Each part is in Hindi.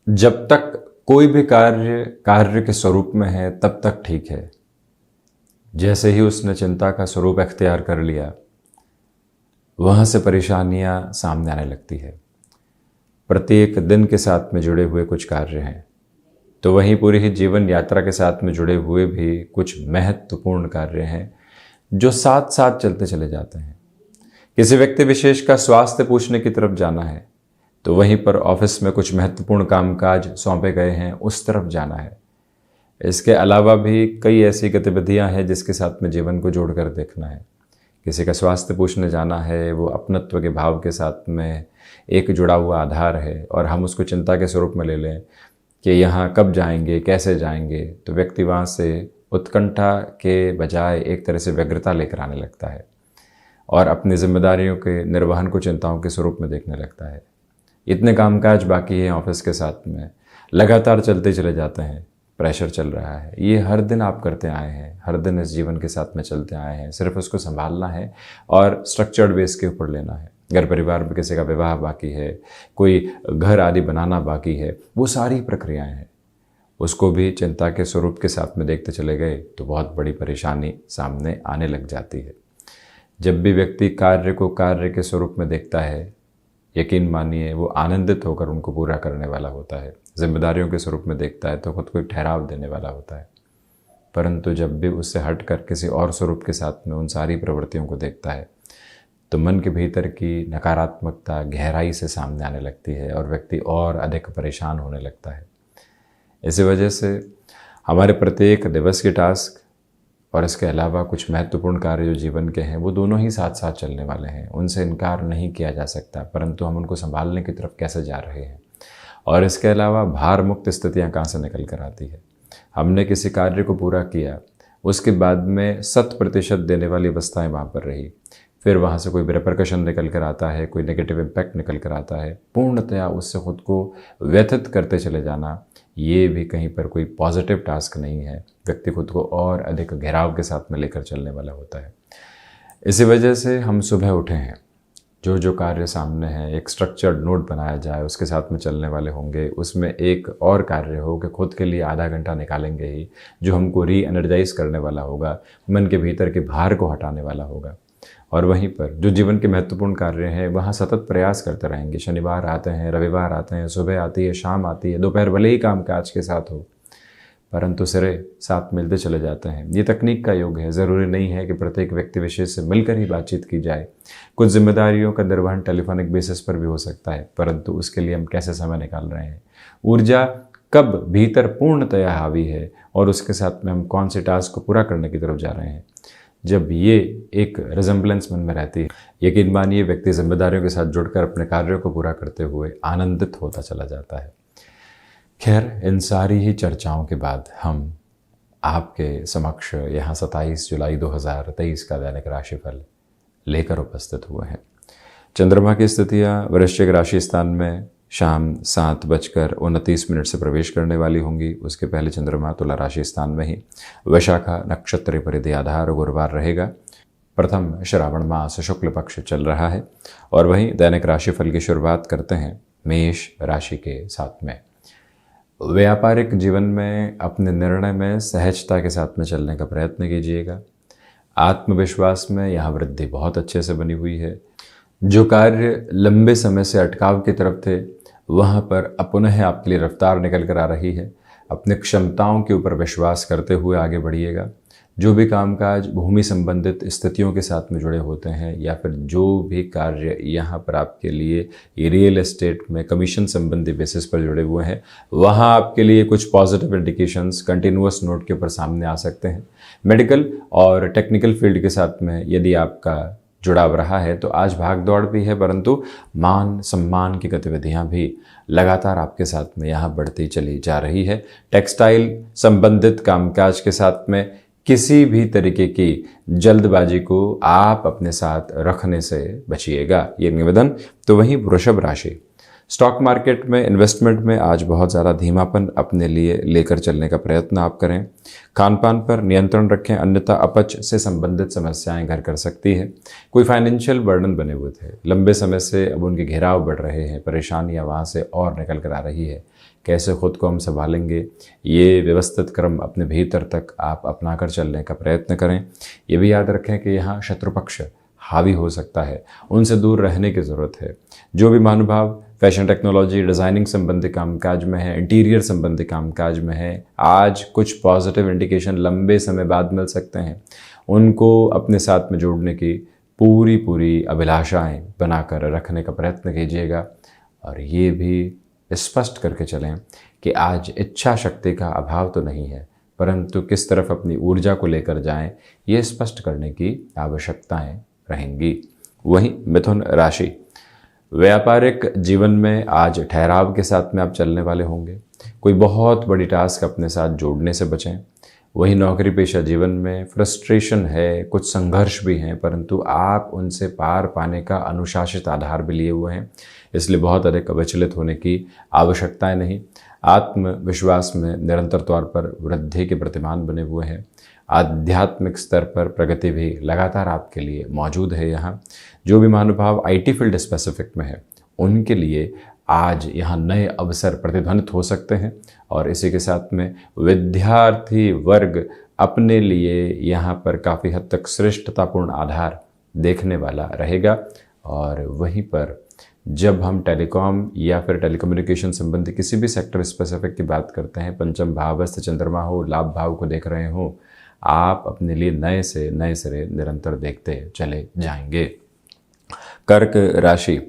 जब तक कोई भी कार्य कार्य के स्वरूप में है तब तक ठीक है। जैसे ही उसने चिंता का स्वरूप अख्तियार कर लिया, वहाँ से परेशानियाँ सामने आने लगती है। प्रत्येक दिन के साथ में जुड़े हुए कुछ कार्य हैं, तो वहीं पूरी ही जीवन यात्रा के साथ में जुड़े हुए भी कुछ महत्वपूर्ण कार्य हैं जो साथ साथ चलते चले जाते हैं। किसी व्यक्ति विशेष का स्वास्थ्य पूछने की तरफ जाना है, तो वहीं पर ऑफिस में कुछ महत्वपूर्ण कामकाज सौंपे गए हैं, उस तरफ जाना है। इसके अलावा भी कई ऐसी गतिविधियां हैं जिसके साथ में जीवन को जोड़कर देखना है। किसी का स्वास्थ्य पूछने जाना है, वो अपनत्व के भाव के साथ में एक जुड़ा हुआ आधार है, और हम उसको चिंता के स्वरूप में ले लें कि यहाँ कब जाएंगे, कैसे जाएंगे, तो व्यक्ति वहाँ से उत्कंठा के बजाय एक तरह से व्यग्रता लेकर आने लगता है और अपनी जिम्मेदारियों के निर्वहन को चिंताओं के स्वरूप में देखने लगता है। इतने कामकाज बाकी हैं ऑफिस के साथ में, लगातार चलते चले जाते हैं, प्रेशर चल रहा है। ये हर दिन आप करते आए हैं, हर दिन इस जीवन के साथ में चलते आए हैं। सिर्फ उसको संभालना है और स्ट्रक्चर्ड बेस के ऊपर लेना है। घर परिवार में किसी का विवाह बाकी है, कोई घर आदि बनाना बाकी है, वो सारी प्रक्रियाएं हैं। उसको भी चिंता के स्वरूप के साथ में देखते चले गए तो बहुत बड़ी परेशानी सामने आने लग जाती है। जब भी व्यक्ति कार्य को कार्य के स्वरूप में देखता है, यकीन मानिए वो आनंदित होकर उनको पूरा करने वाला होता है। जिम्मेदारियों के स्वरूप में देखता है तो खुद को ठहराव देने वाला होता है। परंतु जब भी उससे हटकर किसी और स्वरूप के साथ में उन सारी प्रवृत्तियों को देखता है, तो मन के भीतर की नकारात्मकता गहराई से सामने आने लगती है और व्यक्ति और अधिक परेशान होने लगता है। इसी वजह से हमारे प्रत्येक दिवस के टास्क और इसके अलावा कुछ महत्वपूर्ण कार्य जो जीवन के हैं, वो दोनों ही साथ साथ चलने वाले हैं। उनसे इनकार नहीं किया जा सकता, परंतु हम उनको संभालने की तरफ कैसे जा रहे हैं। और इसके अलावा भार मुक्त स्थितियाँ कहाँ से निकल कर आती है। हमने किसी कार्य को पूरा किया, उसके बाद में 100% देने वाली अवस्थाएँ वहाँ पर रही, फिर वहाँ से कोई रिपरकशन निकल कर आता है, कोई नेगेटिव इम्पैक्ट निकल कर आता है। पूर्णतया उससे खुद को व्यथित करते चले जाना, ये भी कहीं पर कोई पॉजिटिव टास्क नहीं है। व्यक्ति खुद को और अधिक घेराव के साथ में लेकर चलने वाला होता है। इसी वजह से हम सुबह उठे हैं, जो जो कार्य सामने हैं एक स्ट्रक्चर्ड नोट बनाया जाए, उसके साथ में चलने वाले होंगे। उसमें एक और कार्य हो कि खुद के लिए आधा घंटा निकालेंगे ही, जो हमको री एनर्जाइज करने वाला होगा, मन के भीतर के भार को हटाने वाला होगा। और वहीं पर जो जीवन के महत्वपूर्ण कार्य हैं वहाँ सतत प्रयास करते रहेंगे। शनिवार आते हैं, रविवार आते हैं, सुबह आती है, शाम आती है, दोपहर भले ही कामकाज के साथ हो, परंतु सिरे साथ मिलते चले जाते हैं। ये तकनीक का युग है। ज़रूरी नहीं है कि प्रत्येक व्यक्ति विशेष से मिलकर ही बातचीत की जाए। कुछ जिम्मेदारियों का निर्वहन टेलीफोनिक बेसिस पर भी हो सकता है, परंतु उसके लिए हम कैसे समय निकाल रहे हैं, ऊर्जा कब भीतर पूर्णतया हावी है और उसके साथ में हम कौन से टास्क को पूरा करने की तरफ जा रहे हैं। जब ये एक रिजेम्बलेंस मन में रहती है, यकीन मानिए व्यक्ति जिम्मेदारियों के साथ जुड़कर अपने कार्यों को पूरा करते हुए आनंदित होता चला जाता है। खैर, इन सारी ही चर्चाओं के बाद हम आपके समक्ष यहाँ 27 जुलाई 2023 का दैनिक राशिफल लेकर उपस्थित हुए हैं। चंद्रमा की स्थितियाँ वृश्चिक राशि स्थान में शाम 7:29 से प्रवेश करने वाली होंगी। उसके पहले चंद्रमा तुला राशि स्थान में ही वैशाखा नक्षत्र परिधि आधार गुरुवार रहेगा। प्रथम श्रावण मास शुक्ल पक्ष चल रहा है। और वहीं दैनिक राशिफल की शुरुआत करते हैं मेष राशि के साथ में। व्यापारिक जीवन में अपने निर्णय में सहजता के साथ में चलने का प्रयत्न कीजिएगा। आत्मविश्वास में यहाँ वृद्धि बहुत अच्छे से बनी हुई है। जो कार्य लंबे समय से अटकाव की तरफ थे, वहाँ पर पुनः आपके लिए रफ्तार निकल कर आ रही है। अपने क्षमताओं के ऊपर विश्वास करते हुए आगे बढ़िएगा। जो भी कामकाज भूमि संबंधित स्थितियों के साथ में जुड़े होते हैं, या फिर जो भी कार्य यहाँ पर आपके लिए रियल एस्टेट में कमीशन संबंधी बेसिस पर जुड़े हुए हैं, वहाँ आपके लिए कुछ पॉजिटिव इंडिकेशंस कंटिन्यूअस नोट के ऊपर सामने आ सकते हैं। मेडिकल और टेक्निकल फील्ड के साथ में यदि आपका जुड़ाव रहा है तो आज भाग दौड़ भी है, परंतु मान सम्मान की गतिविधियां भी लगातार आपके साथ में यहाँ बढ़ती चली जा रही है। टेक्सटाइल संबंधित कामकाज के साथ में किसी भी तरीके की जल्दबाजी को आप अपने साथ रखने से बचिएगा, ये निवेदन। तो वहीं वृषभ राशि स्टॉक मार्केट में इन्वेस्टमेंट में आज बहुत ज़्यादा धीमापन अपने लिए लेकर चलने का प्रयत्न आप करें। खान पान पर नियंत्रण रखें, अन्यथा अपच से संबंधित समस्याएं घर कर सकती है। कोई फाइनेंशियल बर्डन बने हुए थे, लंबे समय से अब उनके घेराव बढ़ रहे हैं, परेशानियां वहां से और निकल कर आ रही है। कैसे खुद को हम संभालेंगे, ये व्यवस्थित क्रम अपने भीतर तक आप अपना कर चलने का प्रयत्न करें। ये भी याद रखें कि यहाँ शत्रु पक्ष हावी हो सकता है, उनसे दूर रहने की ज़रूरत है। जो भी महानुभाव फैशन टेक्नोलॉजी डिज़ाइनिंग संबंधी कामकाज में है, इंटीरियर संबंधी कामकाज में है, आज कुछ पॉजिटिव इंडिकेशन लंबे समय बाद मिल सकते हैं। उनको अपने साथ में जोड़ने की पूरी अभिलाषाएं बनाकर रखने का प्रयत्न कीजिएगा। और ये भी स्पष्ट करके चलें कि आज इच्छा शक्ति का अभाव तो नहीं है, परंतु किस तरफ अपनी ऊर्जा को लेकर जाएं, ये स्पष्ट करने की आवश्यकताएं रहेंगी। वहीं मिथुन राशि, व्यापारिक जीवन में आज ठहराव के साथ में आप चलने वाले होंगे। कोई बहुत बड़ी टास्क अपने साथ जोड़ने से बचें। वहीं नौकरी पेशा जीवन में फ्रस्ट्रेशन है, कुछ संघर्ष भी हैं, परंतु आप उनसे पार पाने का अनुशासित आधार भी लिए हुए हैं, इसलिए बहुत अधिक विचलित होने की आवश्यकताएं नहीं। आत्मविश्वास में निरंतर तौर पर वृद्धि के प्रतिमान बने हुए हैं। आध्यात्मिक स्तर पर प्रगति भी लगातार आपके लिए मौजूद है। यहाँ जो भी महानुभाव आईटी फील्ड स्पेसिफिक में है, उनके लिए आज यहाँ नए अवसर प्रतिध्वनित हो सकते हैं। और इसी के साथ में विद्यार्थी वर्ग अपने लिए यहाँ पर काफ़ी हद तक श्रेष्ठतापूर्ण आधार देखने वाला रहेगा। और वहीं पर जब हम टेलीकॉम या फिर टेलीकम्युनिकेशन संबंधी किसी भी सेक्टर स्पेसिफिक की बात करते हैं, पंचम भावस्थ चंद्रमा हो, लाभ भाव को देख रहे हो, आप अपने लिए नए से नए सिरे निरंतर देखते चले जाएंगे। कर्क राशि,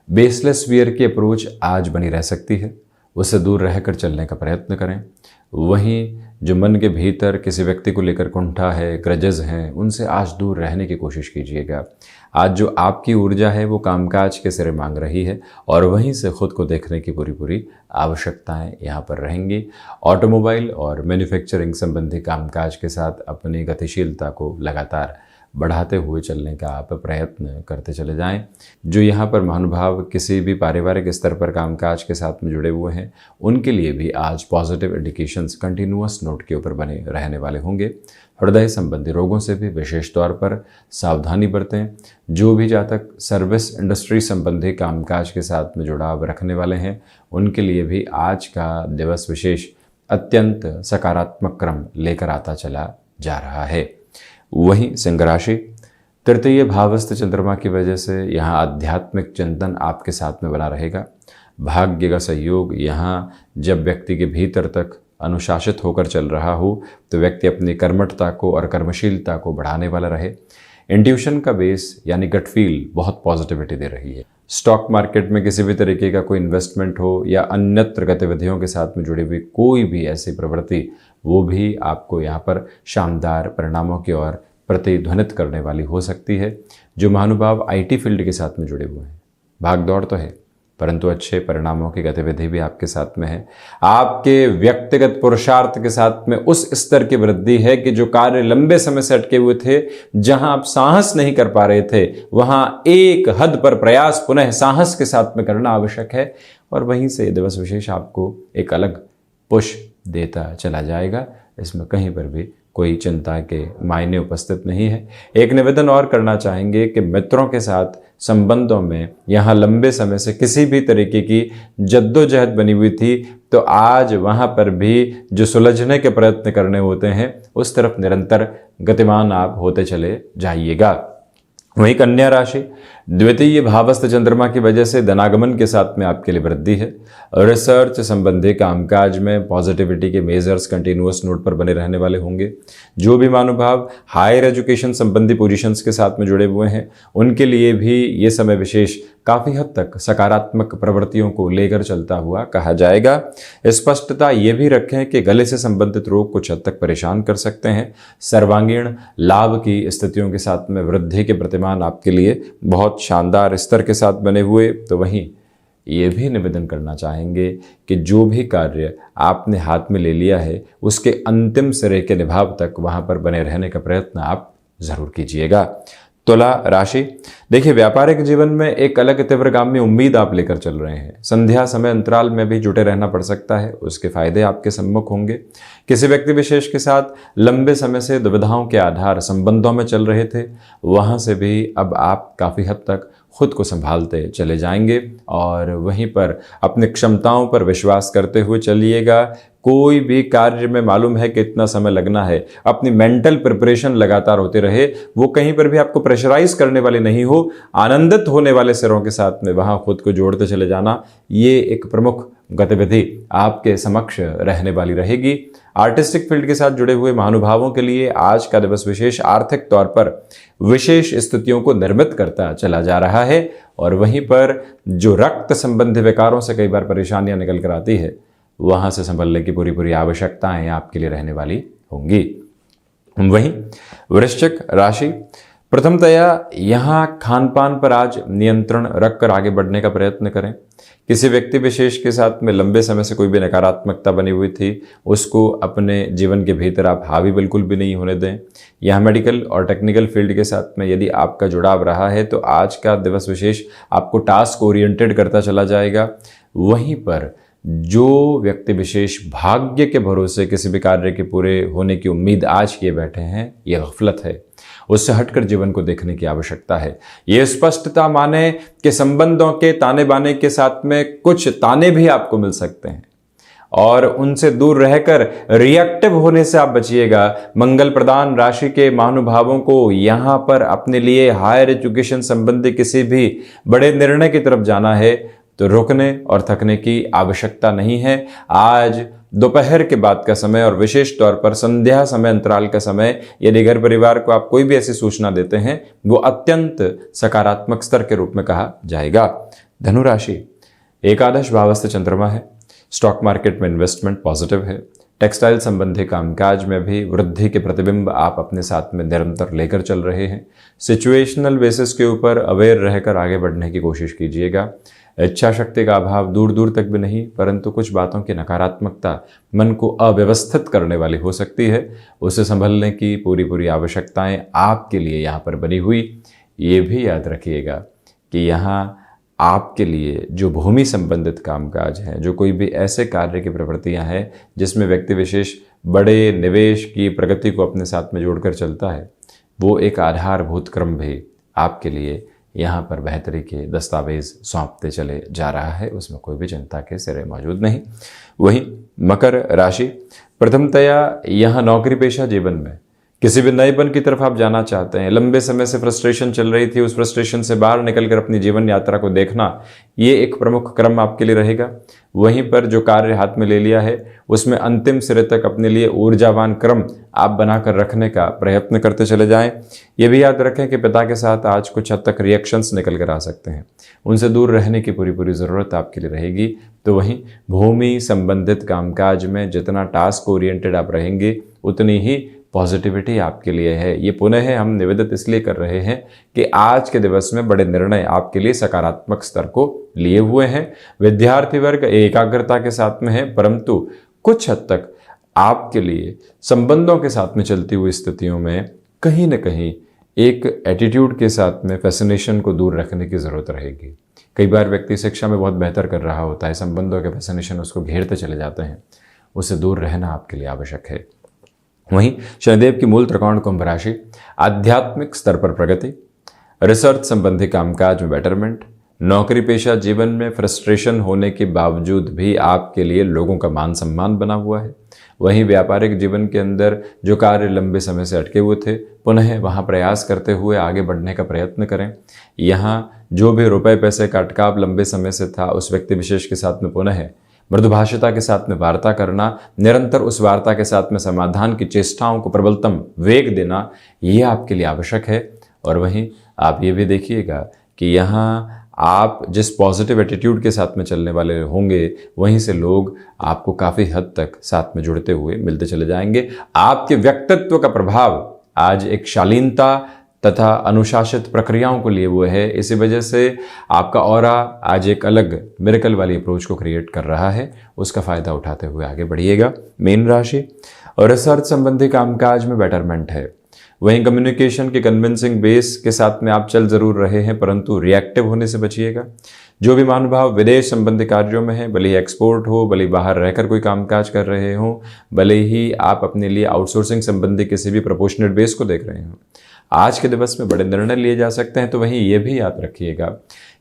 बेसलेस वियर की अप्रोच आज बनी रह सकती है, उससे दूर रहकर चलने का प्रयत्न करें। वहीं जो मन के भीतर किसी व्यक्ति को लेकर कुंठा है, ग्रजेस हैं, उनसे आज दूर रहने की कोशिश कीजिएगा। आज जो आपकी ऊर्जा है वो कामकाज के सिरे मांग रही है और वहीं से खुद को देखने की पूरी आवश्यकताएं यहाँ पर रहेंगी। ऑटोमोबाइल और मैन्युफैक्चरिंग संबंधी कामकाज के साथ अपनी गतिशीलता को लगातार बढ़ाते हुए चलने का आप प्रयत्न करते चले जाएं। जो यहाँ पर महानुभाव किसी भी पारिवारिक स्तर पर कामकाज के साथ में जुड़े हुए हैं, उनके लिए भी आज पॉजिटिव इंडिकेशंस कंटिन्यूअस नोट के ऊपर बने रहने वाले होंगे। हृदय संबंधी रोगों से भी विशेष तौर पर सावधानी बरतें। जो भी जातक सर्विस इंडस्ट्री संबंधी कामकाज के साथ में जुड़ाव रखने वाले हैं, उनके लिए भी आज का दिवस विशेष अत्यंत सकारात्मक क्रम लेकर आता चला जा रहा है। वहीं सिंह राशि, तृतीय भावस्थ चंद्रमा की वजह से यहाँ आध्यात्मिक चिंतन आपके साथ में बना रहेगा। भाग्य का सहयोग यहाँ जब व्यक्ति के भीतर तक अनुशासित होकर चल रहा हो, तो व्यक्ति अपनी कर्मठता को और कर्मशीलता को बढ़ाने वाला रहे। इंट्यूशन का बेस यानी गट फील बहुत पॉजिटिविटी दे रही है। स्टॉक मार्केट में किसी भी तरीके का कोई इन्वेस्टमेंट हो या अन्यत्र गतिविधियों के साथ में जुड़ी हुई कोई भी ऐसी प्रवृत्ति, वो भी आपको यहाँ पर शानदार परिणामों की ओर प्रतिध्वनित करने वाली हो सकती है। जो महानुभाव आईटी फील्ड के साथ में जुड़े हुए हैं, भाग दौड़ तो है, परंतु अच्छे परिणामों की गतिविधि भी आपके साथ में है। आपके व्यक्तिगत पुरुषार्थ के साथ में उस स्तर की वृद्धि है कि जो कार्य लंबे समय से अटके हुए थे, जहां आप साहस नहीं कर पा रहे थे, वहां एक हद पर प्रयास पुनः साहस के साथ में करना आवश्यक है। और वहीं से दिवस विशेष आपको एक अलग पुश देता चला जाएगा। इसमें कहीं पर भी कोई चिंता के मायने उपस्थित नहीं है। एक निवेदन और करना चाहेंगे कि मित्रों के साथ संबंधों में यहाँ लंबे समय से किसी भी तरीके की जद्दोजहद बनी हुई थी, तो आज वहाँ पर भी जो सुलझने के प्रयत्न करने होते हैं, उस तरफ निरंतर गतिमान आप होते चले जाइएगा। वहीं कन्या राशि, द्वितीय भावस्थ चंद्रमा की वजह से धनागमन के साथ में आपके लिए वृद्धि है। रिसर्च संबंधी कामकाज में पॉजिटिविटी के मेजर्स कंटिन्यूअस नोट पर बने रहने वाले होंगे। जो भी महानुभाव हायर एजुकेशन संबंधी पोजीशंस के साथ में जुड़े हुए हैं, उनके लिए भी ये समय विशेष काफ़ी हद तक सकारात्मक प्रवृत्तियों को लेकर चलता हुआ कहा जाएगा। स्पष्टता ये भी रखें कि गले से संबंधित रोग कुछ हद तक परेशान कर सकते हैं। सर्वांगीण लाभ की स्थितियों के साथ में वृद्धि के प्रतिमान आपके लिए बहुत शानदार स्तर के साथ बने हुए। तो वहीं ये भी निवेदन करना चाहेंगे कि जो भी कार्य आपने हाथ में ले लिया है, उसके अंतिम सिरे के निभाव तक वहाँ पर बने रहने का प्रयत्न आप ज़रूर कीजिएगा। तुला राशि, देखिए व्यापारिक जीवन में एक अलग तीव्रगामी उम्मीद आप लेकर चल रहे हैं। संध्या समय अंतराल में भी जुटे रहना पड़ सकता है, उसके फायदे आपके सम्मुख होंगे। किसी व्यक्ति विशेष के साथ लंबे समय से दुविधाओं के आधार संबंधों में चल रहे थे, वहां से भी अब आप काफ़ी हद तक खुद को संभालते चले जाएंगे और वहीं पर अपनी क्षमताओं पर विश्वास करते हुए चलिएगा। कोई भी कार्य में मालूम है कि इतना समय लगना है, अपनी मेंटल प्रिपरेशन लगातार होते रहे, वो कहीं पर भी आपको प्रेशराइज करने वाली नहीं हो, आनंदित होने वाले सिरों के साथ में वहां खुद को जोड़ते चले जाना, ये एक प्रमुख गतिविधि आपके समक्ष रहने वाली रहेगी। आर्टिस्टिक फील्ड के साथ जुड़े हुए महानुभावों के लिए आज का दिवस विशेष आर्थिक तौर पर विशेष स्थितियों को निर्मित करता चला जा रहा है और वहीं पर जो रक्त संबंधी विकारों से कई बार परेशानियां निकल कर आती है, वहां से संभलने की पूरी पूरी आवश्यकताएं आपके लिए रहने वाली होंगी। वहीं वृश्चिक राशि, प्रथमतया यहां खान पान पर आज नियंत्रण रखकर आगे बढ़ने का प्रयत्न करें। किसी व्यक्ति विशेष के साथ में लंबे समय से कोई भी नकारात्मकता बनी हुई थी, उसको अपने जीवन के भीतर आप हावी बिल्कुल भी नहीं होने दें। यहाँ मेडिकल और टेक्निकल फील्ड के साथ में यदि आपका जुड़ाव रहा है तो आज का दिवस विशेष आपको टास्क ओरिएंटेड करता चला जाएगा। वहीं पर जो व्यक्ति विशेष भाग्य के भरोसे किसी भी कार्य के पूरे होने की उम्मीद आज किए बैठे हैं, यह गफलत है। उससे हटकर जीवन को देखने की आवश्यकता है। ये स्पष्टता माने कि संबंधों के ताने बाने के साथ में कुछ ताने भी आपको मिल सकते हैं और उनसे दूर रहकर रिएक्टिव होने से आप बचिएगा। मंगल प्रदान राशि के महानुभावों को यहां पर अपने लिए हायर एजुकेशन संबंधी किसी भी बड़े निर्णय की तरफ जाना है तो रुकने और थकने की आवश्यकता नहीं है। आज दोपहर के बाद का समय और विशेष तौर पर संध्या समय अंतराल का समय, यदि घर परिवार को आप कोई भी ऐसी सूचना देते हैं, वो अत्यंत सकारात्मक स्तर के रूप में कहा जाएगा। धनु राशि, एकादश भावस्थ चंद्रमा है, स्टॉक मार्केट में इन्वेस्टमेंट पॉजिटिव है। टेक्सटाइल संबंधी कामकाज में भी वृद्धि के प्रतिबिंब आप अपने साथ में निरंतर लेकर चल रहे हैं। सिचुएशनल बेसिस के ऊपर अवेयर रहकर आगे बढ़ने की कोशिश कीजिएगा। इच्छा शक्ति का अभाव दूर दूर तक भी नहीं, परंतु कुछ बातों की नकारात्मकता मन को अव्यवस्थित करने वाली हो सकती है। उसे संभलने की पूरी पूरी आवश्यकताएं आपके लिए यहाँ पर बनी हुई। ये भी याद रखिएगा कि यहाँ आपके लिए जो भूमि संबंधित कामकाज हैं, जो कोई भी ऐसे कार्य की प्रवृत्तियां हैं जिसमें व्यक्ति विशेष बड़े निवेश की प्रगति को अपने साथ में जोड़कर चलता है, वो एक आधारभूत क्रम भी आपके लिए यहाँ पर बेहतरी के दस्तावेज सौंपते चले जा रहा है। उसमें कोई भी चिंता के सिरे मौजूद नहीं। वहीं मकर राशि, प्रथमतया यहाँ नौकरी पेशा जीवन में किसी भी नएपन की तरफ आप जाना चाहते हैं। लंबे समय से फ्रस्ट्रेशन चल रही थी, उस फ्रस्ट्रेशन से बाहर निकलकर अपनी जीवन यात्रा को देखना, ये एक प्रमुख क्रम आपके लिए रहेगा। वहीं पर जो कार्य हाथ में ले लिया है उसमें अंतिम सिरे तक अपने लिए ऊर्जावान क्रम आप बनाकर रखने का प्रयत्न करते चले जाएं। ये भी याद रखें कि पिता के साथ आज कुछ हद तक रिएक्शंस निकल कर आ सकते हैं, उनसे दूर रहने की पूरी पूरी ज़रूरत आपके लिए रहेगी। तो वहीं भूमि संबंधित कामकाज में जितना टास्क ओरिएंटेड आप रहेंगे उतनी ही पॉजिटिविटी आपके लिए है। ये पुनः हम निवेदित इसलिए कर रहे हैं कि आज के दिवस में बड़े निर्णय आपके लिए सकारात्मक स्तर को लिए हुए हैं। विद्यार्थी वर्ग एकाग्रता के साथ में है, परंतु कुछ हद तक आपके लिए संबंधों के साथ में चलती हुई स्थितियों में कहीं न कहीं एक एटीट्यूड के साथ में फैसिनेशन को दूर रखने की ज़रूरत रहेगी। कई बार व्यक्ति शिक्षा में बहुत बेहतर कर रहा होता है, संबंधों के फैसिनेशन उसको घेरते चले जाते हैं, उससे दूर रहना आपके लिए आवश्यक है। वहीं शनिदेव की मूल त्रिकोण कुंभ राशि, आध्यात्मिक स्तर पर प्रगति, रिसर्च संबंधी कामकाज में बेटरमेंट, नौकरी पेशा जीवन में फ्रस्ट्रेशन होने के बावजूद भी आपके लिए लोगों का मान सम्मान बना हुआ है। वहीं व्यापारिक जीवन के अंदर जो कार्य लंबे समय से अटके हुए थे, पुनः वहां प्रयास करते हुए आगे बढ़ने का प्रयत्न करें। यहाँ जो भी रुपए पैसे का अटकाव लंबे समय से था, उस व्यक्ति विशेष के साथ में पुनः मृदुभाषिता के साथ में वार्ता करना, निरंतर उस वार्ता के साथ में समाधान की चेष्टाओं को प्रबलतम वेग देना, ये आपके लिए आवश्यक है। और वहीं आप ये भी देखिएगा कि यहाँ आप जिस पॉजिटिव एटीट्यूड के साथ में चलने वाले होंगे, वहीं से लोग आपको काफ़ी हद तक साथ में जुड़ते हुए मिलते चले जाएंगे। आपके व्यक्तित्व का प्रभाव आज एक शालीनता तथा अनुशासित प्रक्रियाओं को लिए हुए है। इसी वजह से आपका ऑरा आज एक अलग मिरेकल वाली अप्रोच को क्रिएट कर रहा है, उसका फ़ायदा उठाते हुए आगे बढ़िएगा। मीन राशि, और रिसर्च संबंधी कामकाज में बेटरमेंट है। वहीं कम्युनिकेशन के कन्विंसिंग बेस के साथ में आप चल जरूर रहे हैं, परंतु रिएक्टिव होने से बचिएगा। जो भी महानुभाव विदेश संबंधी कार्यों में है, भले ही एक्सपोर्ट हो, भले ही बाहर रहकर कोई कामकाज कर रहे हो, भले ही आप अपने लिए आउटसोर्सिंग संबंधी किसी भी प्रोपोर्शनेट बेस को देख रहे हो, आज के दिवस में बड़े निर्णय लिए जा सकते हैं। तो वहीं ये भी याद रखिएगा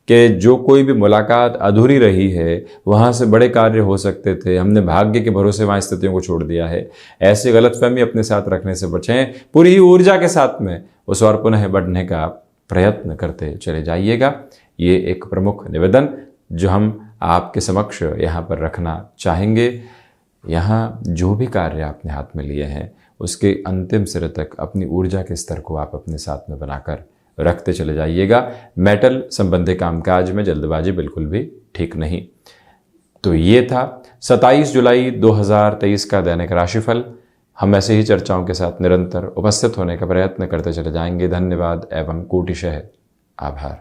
कि जो कोई भी मुलाकात अधूरी रही है, वहाँ से बड़े कार्य हो सकते थे, हमने भाग्य के भरोसे वहाँ स्थितियों को छोड़ दिया है। ऐसी गलतफहमी अपने साथ रखने से बचें। पूरी ही ऊर्जा के साथ में उस और पुनः बढ़ने का प्रयत्न करते चले जाइएगा। ये एक प्रमुख निवेदन जो हम आपके समक्ष यहाँ पर रखना चाहेंगे। यहाँ जो भी कार्य आपने हाथ में लिए हैं, उसके अंतिम सिरे तक अपनी ऊर्जा के स्तर को आप अपने साथ में बनाकर रखते चले जाइएगा। मेटल संबंधी कामकाज में जल्दबाजी बिल्कुल भी ठीक नहीं। तो ये था 27 जुलाई 2023 का दैनिक राशिफल। हम ऐसे ही चर्चाओं के साथ निरंतर उपस्थित होने का प्रयत्न करते चले जाएंगे। धन्यवाद एवं कोटिशः आभार।